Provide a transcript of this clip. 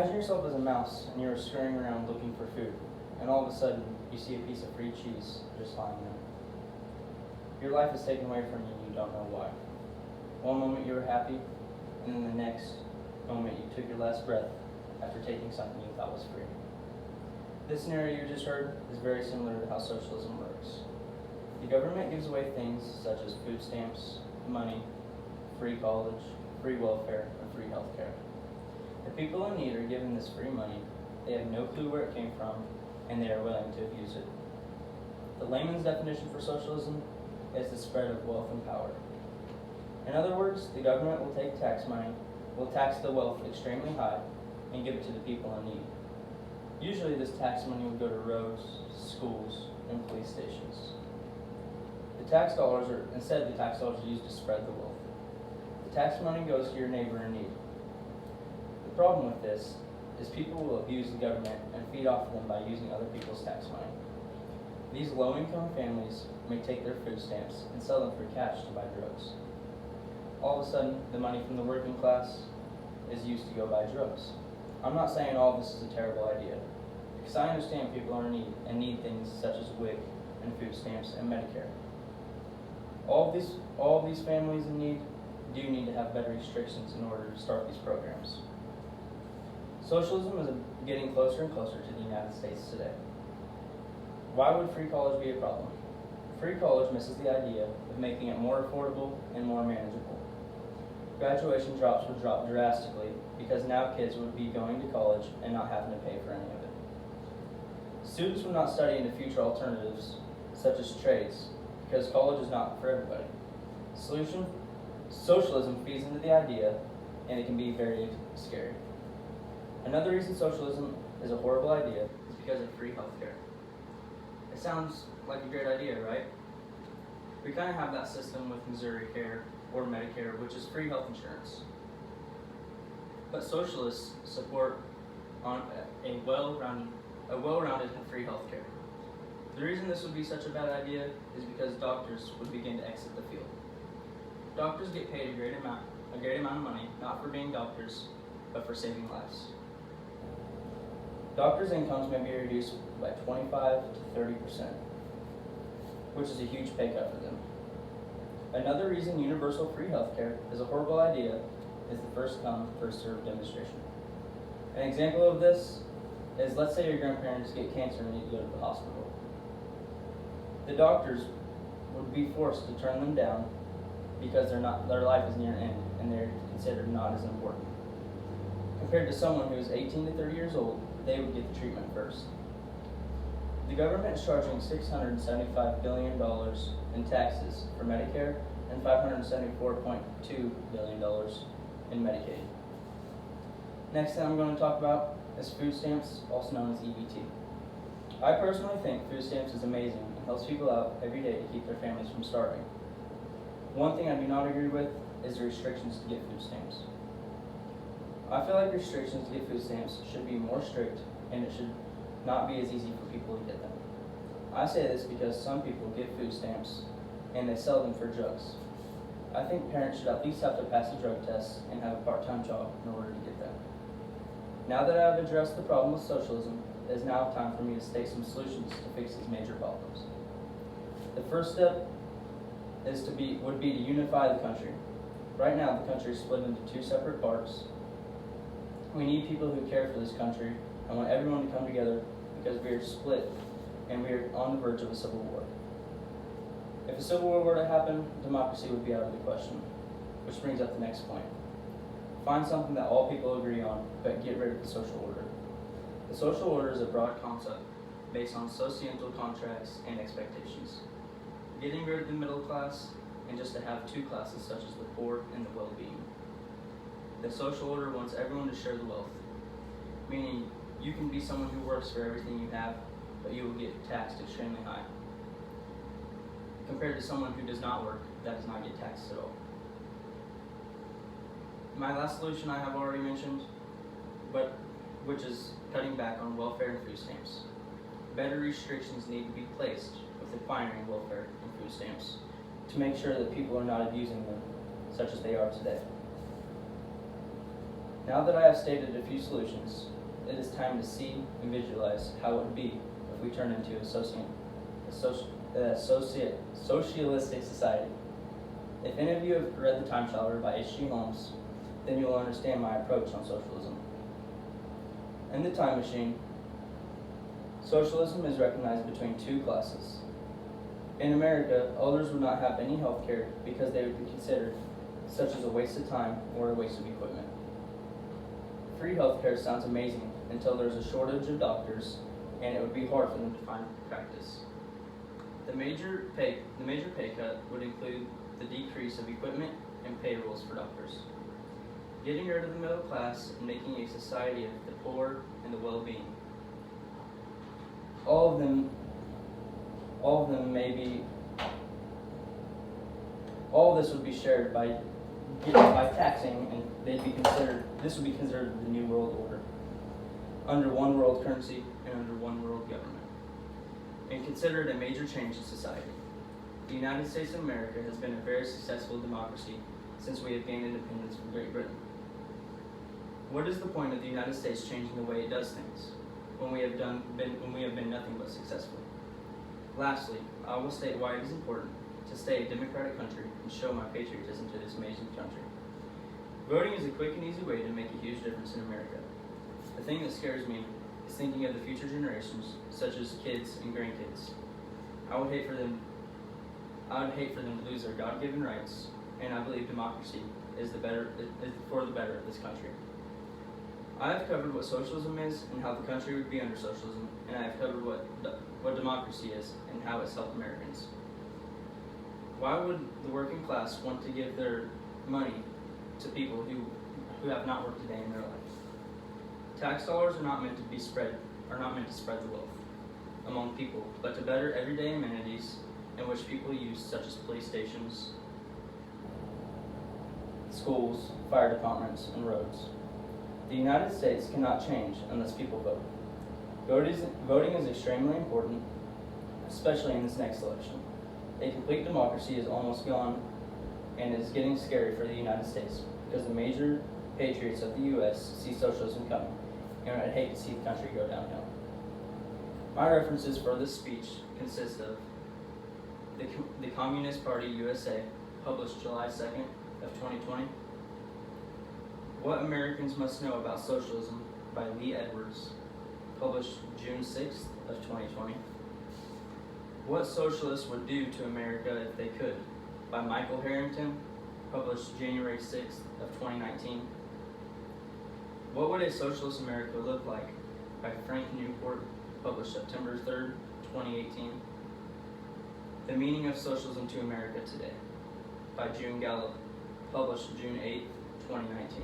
Imagine yourself as a mouse and you're scurrying around looking for food, and all of a sudden you see a piece of free cheese just lying there. Your life is taken away from you and you don't know why. One moment you were happy, and then the next moment you took your last breath after taking something you thought was free. This scenario you just heard is very similar to how socialism works. The government gives away things such as food stamps, money, free college, free welfare, and free healthcare. The people in need are given this free money, they have no clue where it came from, and they are willing to abuse it. The layman's definition for socialism is the spread of wealth and power. In other words, the government will take tax money, will tax the wealth extremely high, and give it to the people in need. Usually this tax money will go to roads, schools, and police stations. Instead, the tax dollars are used to spread the wealth. The tax money goes to your neighbor in need. The problem with this is people will abuse the government and feed off of them by using other people's tax money. These low-income families may take their food stamps and sell them for cash to buy drugs. All of a sudden, the money from the working class is used to go buy drugs. I'm not saying all of this is a terrible idea, because I understand people are in need and need things such as WIC and food stamps and Medicare. All of these families in need do need to have better restrictions in order to start these programs. Socialism is getting closer and closer to the United States today. Why would free college be a problem? Free college misses the idea of making it more affordable and more manageable. Graduation drops would drop drastically because now kids would be going to college and not having to pay for any of it. Students would not study into future alternatives such as trades because college is not for everybody. Socialism feeds into the idea, and it can be very scary. Another reason socialism is a horrible idea is because of free healthcare. It sounds like a great idea, right? We kind of have that system with Missouri Care or Medicare, which is free health insurance. But socialists support on a well-rounded free healthcare. The reason this would be such a bad idea is because doctors would begin to exit the field. Doctors get paid a great amount of money, not for being doctors, but for saving lives. Doctors' incomes may be reduced by 25 to 30%, which is a huge pay cut for them. Another reason universal free healthcare is a horrible idea is the first come, first served demonstration. An example of this is, let's say your grandparents get cancer and need to go to the hospital. The doctors would be forced to turn them down because their life is near an end and they're considered not as important. Compared to someone who is 18 to 30 years old, they would get the treatment first. The government is charging $675 billion in taxes for Medicare and $574.2 billion in Medicaid. Next thing I'm going to talk about is food stamps, also known as EBT. I personally think food stamps is amazing and helps people out every day to keep their families from starving. One thing I do not agree with is the restrictions to get food stamps. I feel like restrictions to get food stamps should be more strict, and it should not be as easy for people to get them. I say this because some people get food stamps and they sell them for drugs. I think parents should at least have to pass a drug test and have a part-time job in order to get them. Now that I have addressed the problem with socialism, it is now time for me to state some solutions to fix these major problems. The first step would be to unify the country. Right now, the country is split into two separate parts. We need people who care for this country. I want everyone to come together because we are split and we are on the verge of a civil war. If a civil war were to happen, democracy would be out of the question, which brings up the next point. Find something that all people agree on, but get rid of the social order. The social order is a broad concept based on societal contracts and expectations. Getting rid of the middle class and just to have two classes such as the poor and the well-being. The social order wants everyone to share the wealth, meaning you can be someone who works for everything you have, but you will get taxed extremely high. Compared to someone who does not work, that does not get taxed at all. My last solution I have already mentioned, which is cutting back on welfare and food stamps. Better restrictions need to be placed with acquiring welfare and food stamps to make sure that people are not abusing them, such as they are today. Now that I have stated a few solutions, it is time to see and visualize how it would be if we turned into a socialistic society. If any of you have read The Time Traveler by H.G. Holmes, then you will understand my approach on socialism. In The Time Machine, socialism is recognized between two classes. In America, elders would not have any health care because they would be considered such as a waste of time or a waste of equipment. Free health care sounds amazing until there's a shortage of doctors and it would be hard for them to find practice. The major pay cut would include the decrease of equipment and payrolls for doctors. Getting rid of the middle class and making a society of the poor and the well-being. All of them all of this would be shared by taxing, and this would be considered the New World Order, under one world currency and under one world government, and considered a major change in society. The United States of America has been a very successful democracy since we have gained independence from Great Britain. What is the point of the United States changing the way it does things when we have been nothing but successful? Lastly, I will state why it is important to stay a democratic country and show my patriotism to this amazing country. Voting is a quick and easy way to make a huge difference in America. The thing that scares me is thinking of the future generations, such as kids and grandkids. I would hate for them to lose their God-given rights, and I believe democracy is for the better of this country. I have covered what socialism is and how the country would be under socialism, and I have covered what democracy is and how it's helped Americans. Why would the working class want to give their money to people who have not worked a day in their life? Tax dollars are not meant to spread the wealth among people, but to better everyday amenities in which people use, such as police stations, schools, fire departments, and roads. The United States cannot change unless people vote. Voting is extremely important, especially in this next election. A complete democracy is almost gone and is getting scary for the United States because the major patriots of the U.S. see socialism coming, and I'd hate to see the country go downhill. My references for this speech consist of the Communist Party USA, published July 2nd of 2020, What Americans Must Know About Socialism by Lee Edwards, published June 6th of 2020, What Socialists Would Do to America If They Could by Michael Harrington, published January 6th of 2019, What Would a Socialist America Look Like by Frank Newport, published September 3rd, 2018, The Meaning of Socialism to America Today by June Gallup, published June 8th, 2019.